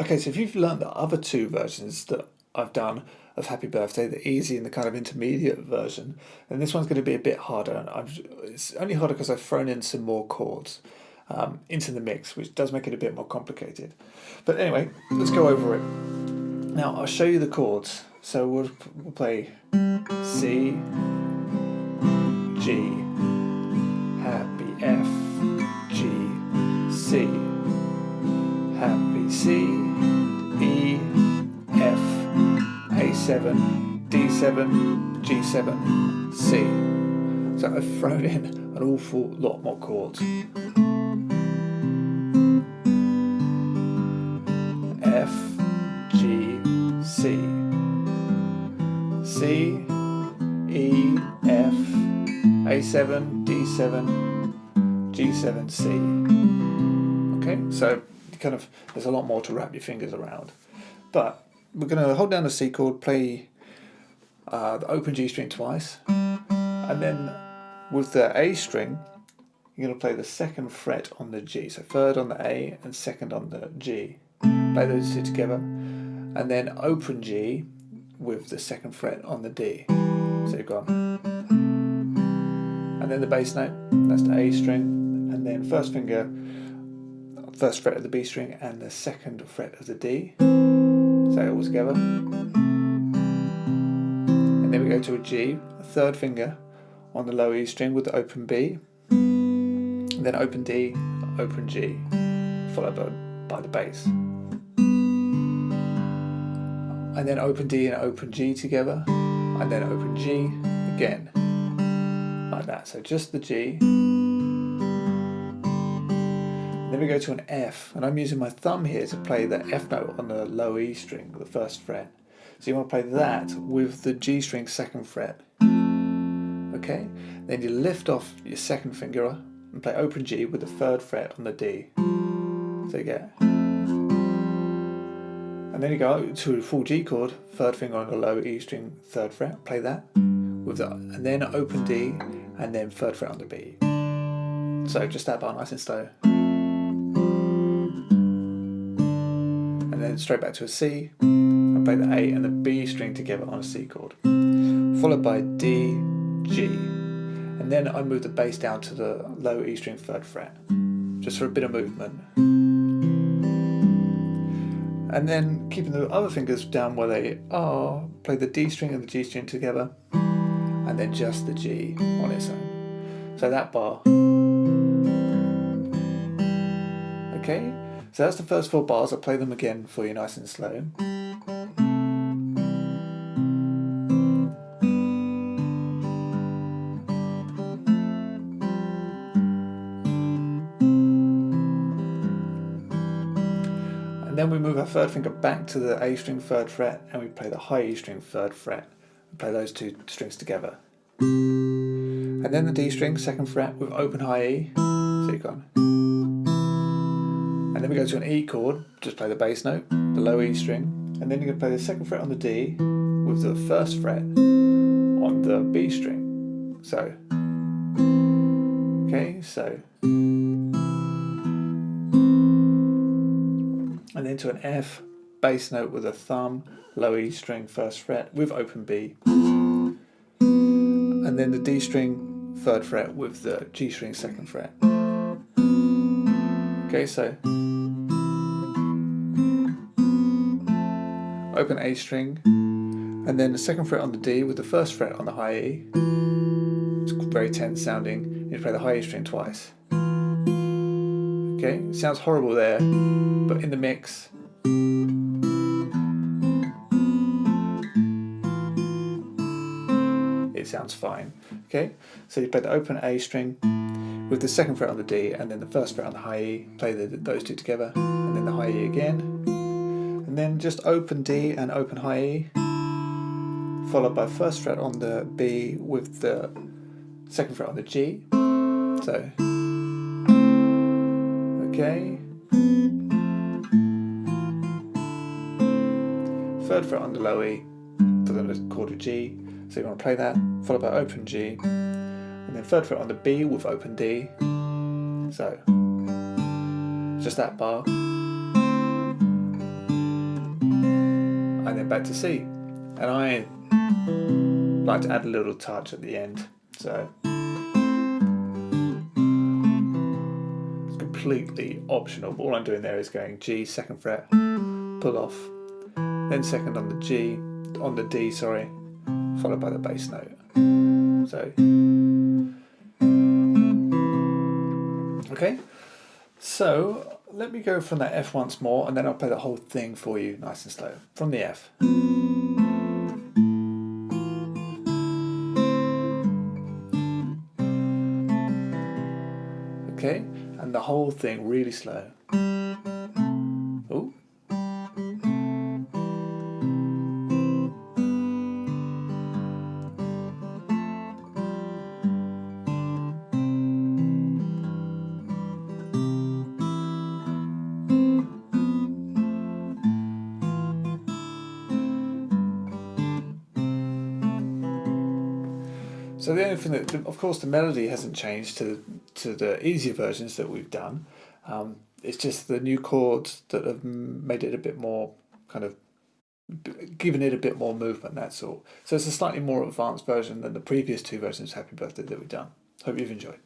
Okay, so if you've learned the other two versions that I've done of Happy Birthday, the easy and the kind of intermediate version, then this one's going to be a bit harder. And it's only harder because I've thrown in some more chords into the mix, which does make it a bit more complicated. But anyway, let's go over it. Now, I'll show you the chords. So we'll play C, G, happy F, G, C, happy C, E, F, A7, D7, G7, C. So I've thrown in an awful lot more chords. F, G, C, C, E, F, A7, D7, G7, C. Okay, so there's a lot more to wrap your fingers around. But we're going to hold down the C chord, play the open G string twice, and then with the A string, you're going to play the second fret on the G. So third on the A and second on the G. Play those two together, and then open G with the second fret on the D. So you've got, and then the bass note, that's the A string, and then first fret of the B string and the second fret of the D. Say it all together. And then we go to a G, a third finger on the low E string with the open B, and then open D, open G, followed by the bass. And then open D and open G together, and then open G again, like that. So just the G. Then we go to an F, and I'm using my thumb here to play the F note on the low E string, the first fret. So you want to play that with the G string second fret. Okay? Then you lift off your second finger and play open G with the third fret on the D. So you get. And then you go to a full G chord, third finger on the low E string, third fret, play that with the, and then open D, and then third fret on the B. So just that bar nice and slow. And then straight back to a C, and play the A and the B string together on a C chord, followed by D, G, and then I move the bass down to the low E string third fret, just for a bit of movement. And then keeping the other fingers down where they are, play the D string and the G string together, and then just the G on its own. So that bar. Okay? So that's the first 4 bars. I'll play them again for you nice and slow. And then we move our third finger back to the A string third fret, and we play the high E string third fret. We play those two strings together. And then the D string second fret with open high E. So you've gone. And then we go to an E chord, just play the bass note, the low E string, and then you're going to play the second fret on the D with the first fret on the B string. So, okay, so, and then to an F, bass note with a thumb, low E string, first fret with open B, and then the D string, third fret with the G string, second fret. Okay, so open A string, and then the second fret on the D with the first fret on the high E. It's very tense sounding. You play the high E string twice. Okay, it sounds horrible there, but in the mix, it sounds fine. Okay, so you play the open A string with the second fret on the D and then the first fret on the high E, play those two together, and then the high E again, and then just open D and open high E, followed by first fret on the B with the second fret on the G. So, Okay. Third fret on the low E for the chord of G. So you want to play that, followed by open G, and then third fret on the B with open D. So just that bar, and then back to C. And I like to add a little touch at the end. So it's completely optional. But all I'm doing there is going G, second fret, pull off, then second on the G, on the D, sorry, followed by the bass note. So, okay. So let me go from that F once more, and then I'll play the whole thing for you, nice and slow. From the F. Okay, and the whole thing really slow. Ooh. So the only thing that, of course, the melody hasn't changed to the easier versions that we've done. It's just the new chords that have made it a bit more kind of, given it a bit more movement, that's all. So it's a slightly more advanced version than the previous two versions of Happy Birthday that we've done. Hope you've enjoyed.